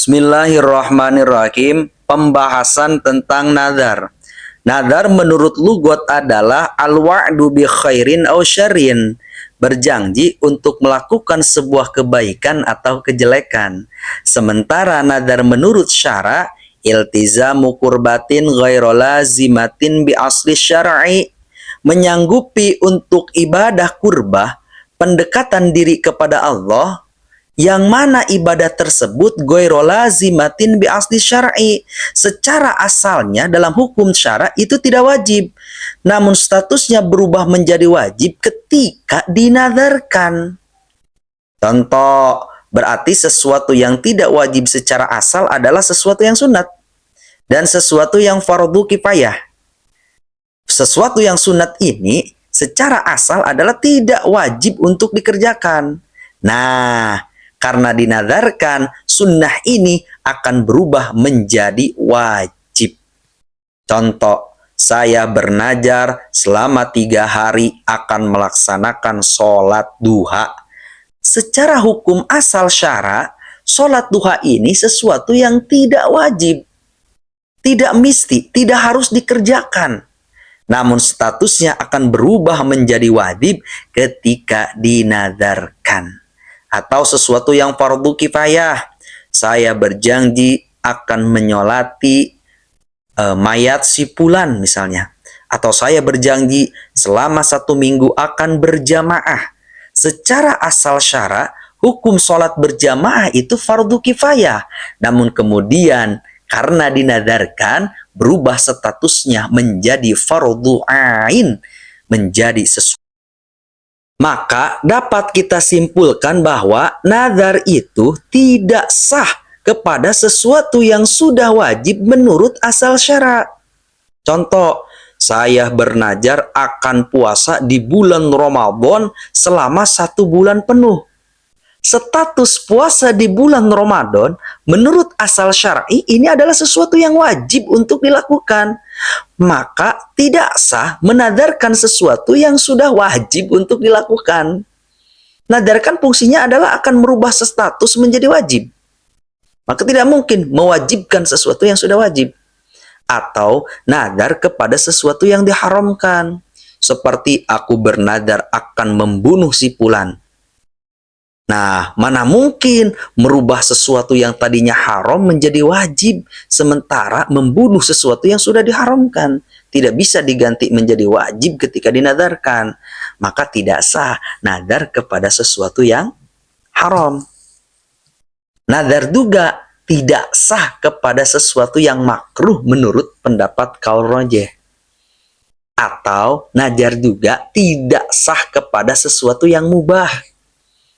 Bismillahirrahmanirrahim. Pembahasan tentang nadar. Nadar menurut lugat adalah al-wa'du bi khairin aw syarrin, berjanji untuk melakukan sebuah kebaikan atau kejelekan. Sementara nadar menurut syara, iltizamu kurbatin ghairu lazimatin bi asli syar'i, menyanggupi untuk ibadah kurbah, pendekatan diri kepada Allah, yang mana ibadah tersebut ghairu lazimatin bi asli syar'i, secara asalnya dalam hukum syara itu tidak wajib, namun statusnya berubah menjadi wajib ketika dinadarkan. Contoh, berarti sesuatu yang tidak wajib secara asal adalah sesuatu yang sunat dan sesuatu yang fardu kifayah. Sesuatu yang sunat ini secara asal adalah tidak wajib untuk dikerjakan. Nah, karena dinadarkan, sunnah ini akan berubah menjadi wajib. Contoh, saya bernazar selama 3 hari akan melaksanakan sholat duha. Secara hukum asal syara, sholat duha ini sesuatu yang tidak wajib, tidak mesti, tidak harus dikerjakan. Namun statusnya akan berubah menjadi wajib ketika dinadarkan. Atau sesuatu yang fardu kifayah. Saya berjanji akan menyolati mayat si fulan misalnya. Atau saya berjanji selama 1 minggu akan berjamaah. Secara asal syara, hukum sholat berjamaah itu fardu kifayah. Namun kemudian karena dinadarkan, berubah statusnya menjadi fardu ain, menjadi sesuatu. Maka dapat kita simpulkan bahwa nazar itu tidak sah kepada sesuatu yang sudah wajib menurut asal syara. Contoh, saya bernazar akan puasa di bulan Ramadan selama 1 bulan penuh. Status puasa di bulan Ramadan menurut asal syar'i ini adalah sesuatu yang wajib untuk dilakukan. Maka tidak sah menadarkan sesuatu yang sudah wajib untuk dilakukan. Nadarkan fungsinya adalah akan merubah status menjadi wajib. Maka tidak mungkin mewajibkan sesuatu yang sudah wajib. Atau nadar kepada sesuatu yang diharamkan. Seperti aku bernadar akan membunuh si fulan. Nah, mana mungkin merubah sesuatu yang tadinya haram menjadi wajib, sementara membunuh sesuatu yang sudah diharamkan. Tidak bisa diganti menjadi wajib ketika dinadarkan. Maka tidak sah nadar kepada sesuatu yang haram. Nadar juga tidak sah kepada sesuatu yang makruh menurut pendapat qaul rajih. Atau nadar juga tidak sah kepada sesuatu yang mubah.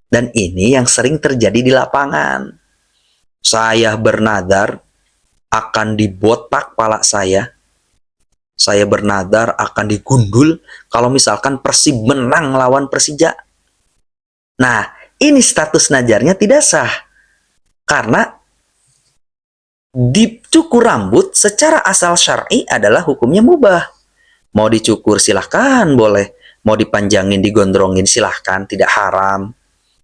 Dan ini yang sering terjadi di lapangan. Saya bernadar akan dibotak pala saya. Saya bernadar akan digundul kalau misalkan Persib menang lawan Persija. Nah, ini status nadarnya tidak sah. Karena dicukur rambut secara asal syar'i adalah hukumnya mubah. Mau dicukur silahkan, boleh. Mau dipanjangin, digondrongin silahkan, tidak haram.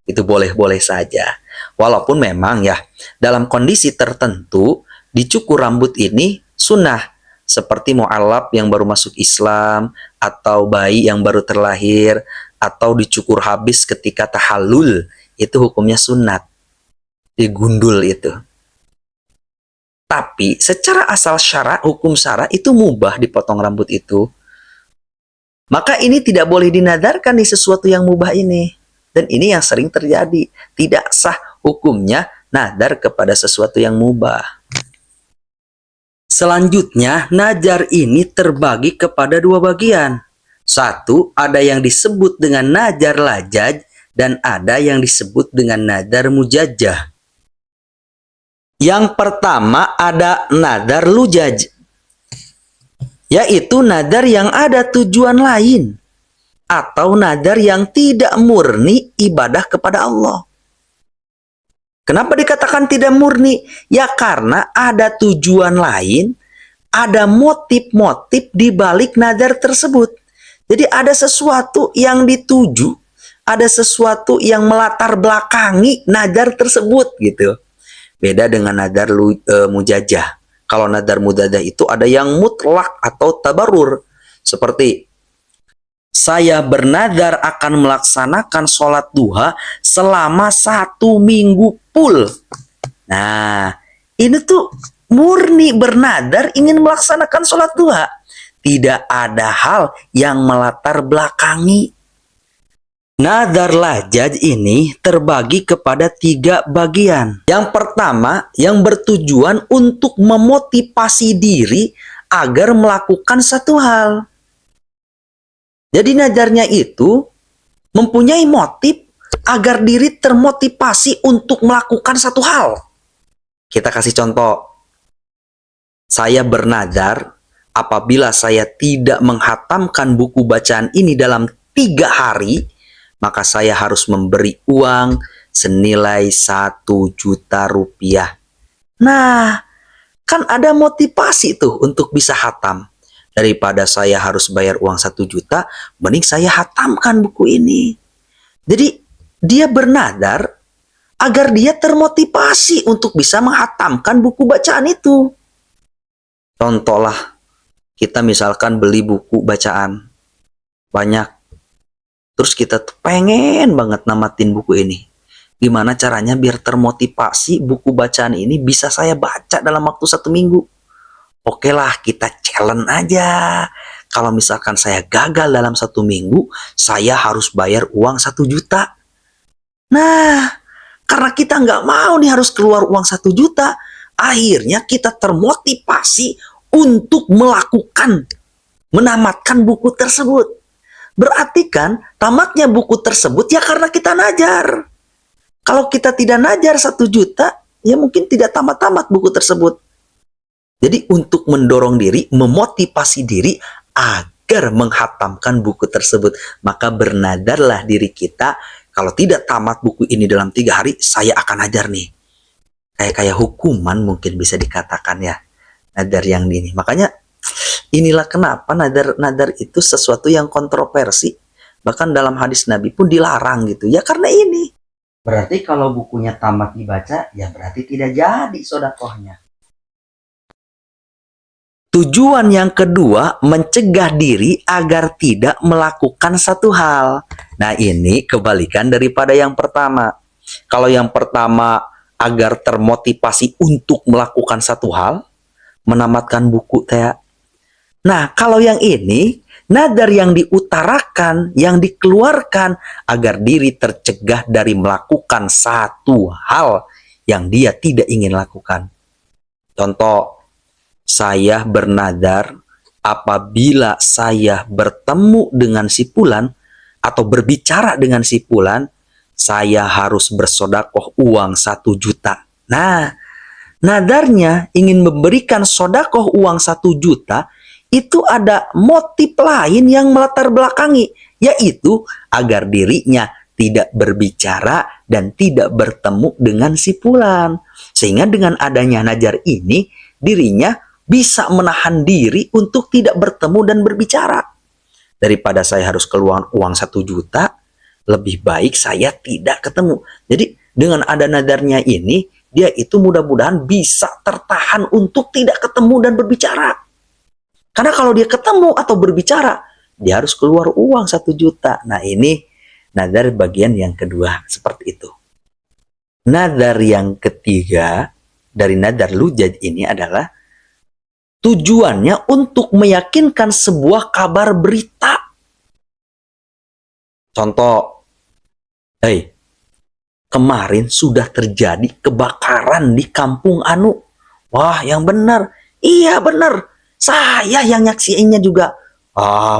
Itu boleh-boleh saja. Walaupun memang ya, dalam kondisi tertentu, dicukur rambut ini sunnah. Seperti mu'alaf yang baru masuk Islam, atau bayi yang baru terlahir, atau dicukur habis ketika tahallul. Itu hukumnya sunat. Digundul itu. Tapi secara asal syara, hukum syara itu mubah dipotong rambut itu. Maka ini tidak boleh dinadarkan di sesuatu yang mubah ini. Dan ini yang sering terjadi. Tidak sah hukumnya nadar kepada sesuatu yang mubah. Selanjutnya, nazar ini terbagi kepada 2 bagian. Satu, ada yang disebut dengan nazar lajaj dan ada yang disebut dengan nazar mujajjah. Yang pertama ada nazar lujaj, yaitu nazar yang ada tujuan lain. Atau nadar yang tidak murni ibadah kepada Allah. Kenapa dikatakan tidak murni? Ya karena ada tujuan lain, ada motif-motif di balik nadar tersebut. Jadi ada sesuatu yang dituju, ada sesuatu yang melatar belakangi nadar tersebut gitu. Beda dengan nadar mujajah. Kalau nadar mujajah itu ada yang mutlak atau tabarur. Seperti saya bernadar akan melaksanakan sholat duha selama 1 minggu full. Nah, ini tuh murni bernadar ingin melaksanakan sholat duha. Tidak ada hal yang melatar belakangi. Nadar lajaj ini terbagi kepada 3 bagian. Yang pertama, yang bertujuan untuk memotivasi diri agar melakukan satu hal. Jadi nadarnya itu mempunyai motif agar diri termotivasi untuk melakukan satu hal. Kita kasih contoh. Saya bernadar apabila saya tidak menghatamkan buku bacaan ini dalam 3 hari, maka saya harus memberi uang senilai 1 juta rupiah. Nah, kan ada motivasi tuh untuk bisa hatam. Daripada saya harus bayar uang 1 juta, mending saya hatamkan buku ini. Jadi, dia bernadar agar dia termotivasi untuk bisa menghatamkan buku bacaan itu. Contoh lah, kita misalkan beli buku bacaan banyak. Terus kita tuh pengen banget namatin buku ini. Gimana caranya biar termotivasi buku bacaan ini bisa saya baca dalam waktu 1 minggu? Oke lah, kita challenge aja. Kalau misalkan saya gagal dalam 1 minggu, saya harus bayar uang 1 juta. Nah, karena kita nggak mau nih harus keluar uang 1 juta, akhirnya kita termotivasi untuk menamatkan buku tersebut. Berarti kan tamatnya buku tersebut ya karena kita najar. Kalau kita tidak najar 1 juta, ya mungkin tidak tamat-tamat buku tersebut. Jadi untuk mendorong diri, memotivasi diri agar menghatamkan buku tersebut, maka bernadarlah diri kita, kalau tidak tamat buku ini dalam 3 hari, saya akan najar nih. Kayak hukuman mungkin bisa dikatakan ya, nadar yang ini. Makanya inilah kenapa nadar itu sesuatu yang kontroversi. Bahkan dalam hadis Nabi pun dilarang gitu. Ya karena ini. Berarti kalau bukunya tamat dibaca, ya berarti tidak jadi sodakohnya. Tujuan yang kedua, mencegah diri agar tidak melakukan satu hal. Nah ini kebalikan daripada yang pertama. Kalau yang pertama agar termotivasi untuk melakukan satu hal, menamatkan buku teh. Nah, kalau yang ini, nadar yang diutarakan, yang dikeluarkan agar diri tercegah dari melakukan satu hal yang dia tidak ingin lakukan. Contoh, saya bernadar apabila saya bertemu dengan si fulan atau berbicara dengan si fulan, saya harus bersodakoh uang 1 juta. Nah, nadarnya ingin memberikan sodakoh uang 1 juta, itu ada motif lain yang melatar belakangi, yaitu agar dirinya tidak berbicara dan tidak bertemu dengan si fulan. Sehingga dengan adanya najar ini, dirinya bisa menahan diri untuk tidak bertemu dan berbicara. Daripada saya harus keluar uang 1 juta, lebih baik saya tidak ketemu. Jadi dengan ada nadarnya ini, dia itu mudah-mudahan bisa tertahan untuk tidak ketemu dan berbicara. Karena kalau dia ketemu atau berbicara, dia harus keluar uang 1 juta. Nah ini nadar bagian yang kedua, seperti itu. Nadar yang ketiga dari nadar lujaj ini adalah tujuannya untuk meyakinkan sebuah kabar berita. Contoh, kemarin sudah terjadi kebakaran di kampung Anu. Wah, yang benar. Iya benar. Saya yang nyaksiinnya juga.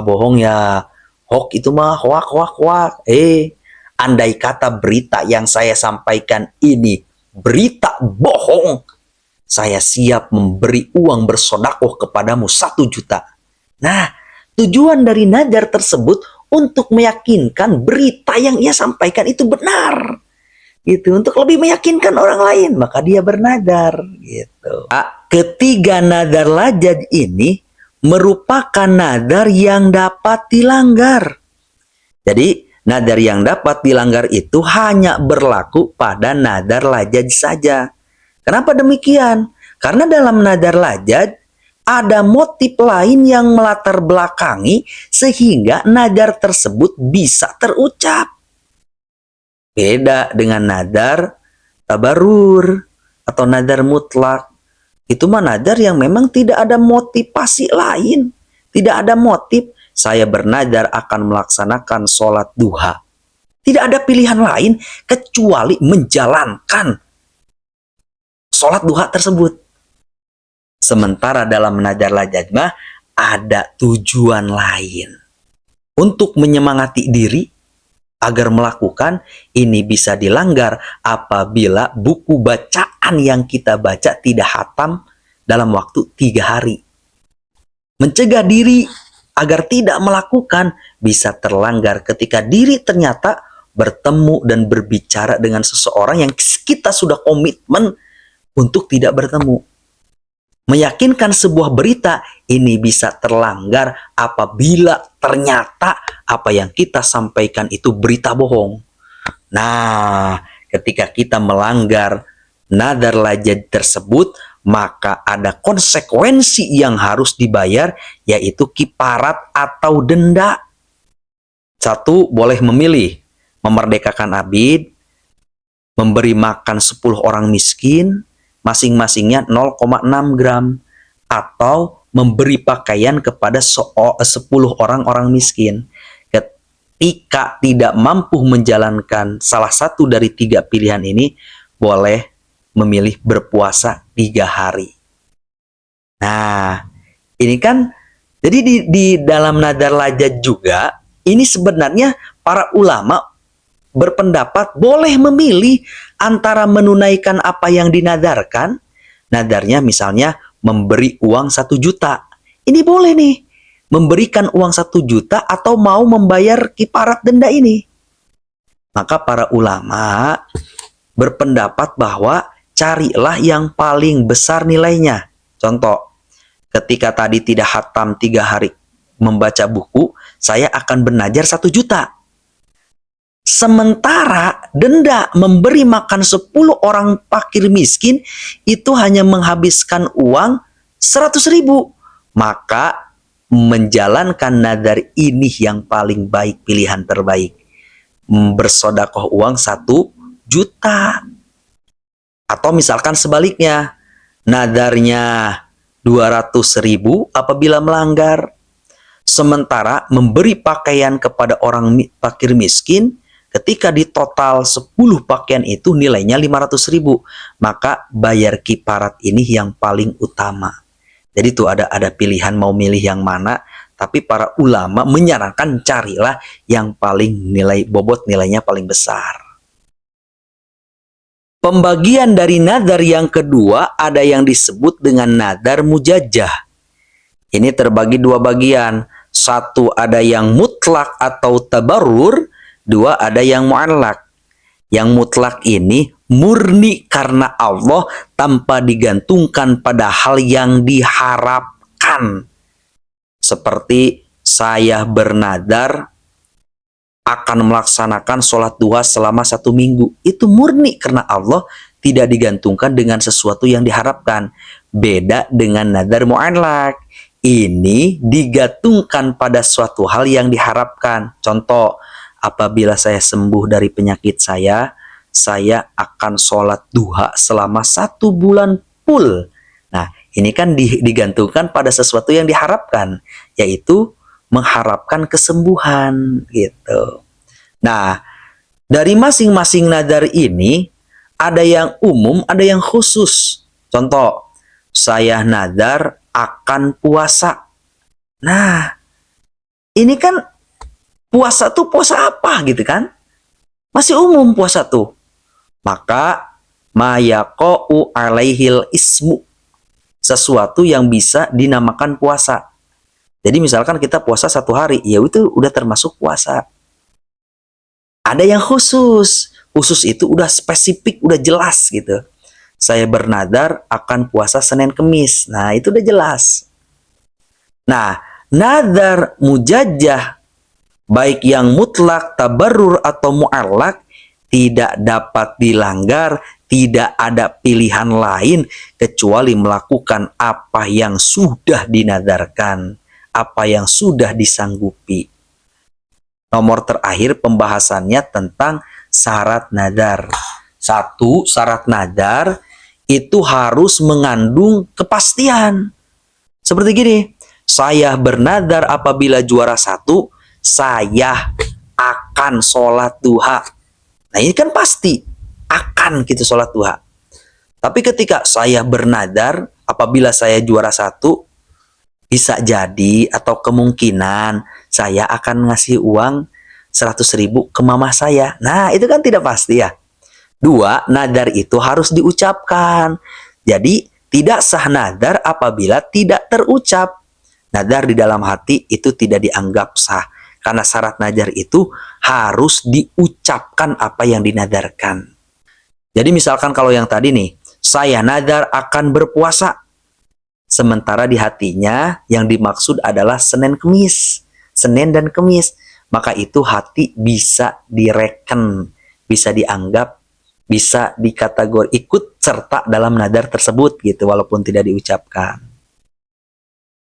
Bohong ya. Hoax itu mah hoak. Andai kata berita yang saya sampaikan ini berita bohong, saya siap memberi uang bersodakoh kepadamu 1 juta. Nah, tujuan dari nadar tersebut untuk meyakinkan berita yang ia sampaikan itu benar. Gitu, untuk lebih meyakinkan orang lain, maka dia bernadar gitu. Ketiga nadar lajaj ini merupakan nadar yang dapat dilanggar. Jadi nadar yang dapat dilanggar itu hanya berlaku pada nadar lajaj saja. Kenapa demikian? Karena dalam nadar lajad ada motif lain yang melatar belakangi sehingga nadar tersebut bisa terucap. Beda dengan nadar tabarur atau nadar mutlak. Itu mah nadar yang memang tidak ada motivasi lain. Tidak ada motif. Saya bernadar akan melaksanakan sholat duha. Tidak ada pilihan lain kecuali menjalankan sholat duha tersebut. Sementara dalam nadar lajad mah ada tujuan lain. Untuk menyemangati diri agar melakukan ini bisa dilanggar apabila buku bacaan yang kita baca tidak hatam dalam waktu 3 hari. Mencegah diri agar tidak melakukan bisa terlanggar ketika diri ternyata bertemu dan berbicara dengan seseorang yang kita sudah komitmen untuk tidak bertemu. Meyakinkan sebuah berita ini bisa terlanggar apabila ternyata apa yang kita sampaikan itu berita bohong. Nah, ketika kita melanggar nadar lajad tersebut, maka ada konsekuensi yang harus dibayar, yaitu kiparat atau denda. 1, boleh memilih memerdekakan abid, memberi makan 10 orang miskin, masing-masingnya 0,6 gram, atau memberi pakaian kepada 10 orang miskin. Ketika tidak mampu menjalankan salah satu dari 3 pilihan ini, boleh memilih berpuasa 3 hari. Nah, ini kan, jadi di dalam nadar lajad juga, ini sebenarnya para ulama berpendapat boleh memilih antara menunaikan apa yang dinadarkan. Nadarnya misalnya memberi uang 1 juta. Ini boleh nih, memberikan uang 1 juta atau mau membayar kiparat denda ini. Maka para ulama berpendapat bahwa carilah yang paling besar nilainya. Contoh, ketika tadi tidak hatam 3 hari membaca buku, saya akan bernadar 1 juta. Sementara denda memberi makan 10 orang fakir miskin itu hanya menghabiskan uang 100.000. Maka menjalankan nadar ini yang paling baik, pilihan terbaik. Bersodakoh uang 1 juta. Atau misalkan sebaliknya, nadarnya 200.000 apabila melanggar. Sementara memberi pakaian kepada orang fakir miskin, ketika di total 10 pakaian itu nilainya 500.000, maka bayar kiparat ini yang paling utama. Jadi tuh ada pilihan mau milih yang mana, tapi para ulama menyarankan carilah yang paling bobot nilainya paling besar. Pembagian dari nadar yang kedua ada yang disebut dengan nadar mujajjah. Ini terbagi 2 bagian. 1 ada yang mutlak atau tabarrur, 2 ada yang mu'allak. Yang mutlak ini murni karena Allah tanpa digantungkan pada hal yang diharapkan. Seperti saya bernadar akan melaksanakan sholat duha selama 1 minggu. Itu murni karena Allah, tidak digantungkan dengan sesuatu yang diharapkan. Beda dengan nadar mu'allak. Ini digantungkan pada suatu hal yang diharapkan. Contoh, apabila saya sembuh dari penyakit saya akan sholat duha selama 1 bulan full. Nah, ini kan digantungkan pada sesuatu yang diharapkan, yaitu mengharapkan kesembuhan gitu. Nah, dari masing-masing nadar ini ada yang umum, ada yang khusus. Contoh, saya nadar akan puasa. Nah, ini kan puasa tuh puasa apa gitu kan? Masih umum puasa tuh. Maka mayaqa'u alaihil ismu. Sesuatu yang bisa dinamakan puasa. Jadi misalkan kita puasa 1 hari, ya itu udah termasuk puasa. Ada yang khusus. Khusus itu udah spesifik, udah jelas gitu. Saya bernadar akan puasa Senin Kemis. Nah, itu udah jelas. Nah, nadar mujajjah, baik yang mutlak, tabarrur, atau mu'allak, tidak dapat dilanggar, tidak ada pilihan lain kecuali melakukan apa yang sudah dinadarkan, apa yang sudah disanggupi. Nomor terakhir pembahasannya tentang syarat nadar. 1. Syarat nadar itu harus mengandung kepastian. Seperti gini, saya bernadar apabila juara 1, saya akan sholat duha. Nah ini kan pasti, akan gitu sholat duha. Tapi ketika saya bernadar apabila saya juara 1, bisa jadi atau kemungkinan saya akan ngasih uang 100.000 ke mama saya. Nah itu kan tidak pasti ya. 2. Nadar itu harus diucapkan. Jadi tidak sah nadar apabila tidak terucap. Nadar di dalam hati itu tidak dianggap sah. Karena syarat nadar itu harus diucapkan apa yang dinadarkan. Jadi misalkan kalau yang tadi nih, saya nadar akan berpuasa. Sementara di hatinya yang dimaksud adalah Senin Kemis. Senin dan Kemis. Maka itu hati bisa direken, bisa dianggap, bisa dikategori ikut serta dalam nadar tersebut gitu walaupun tidak diucapkan.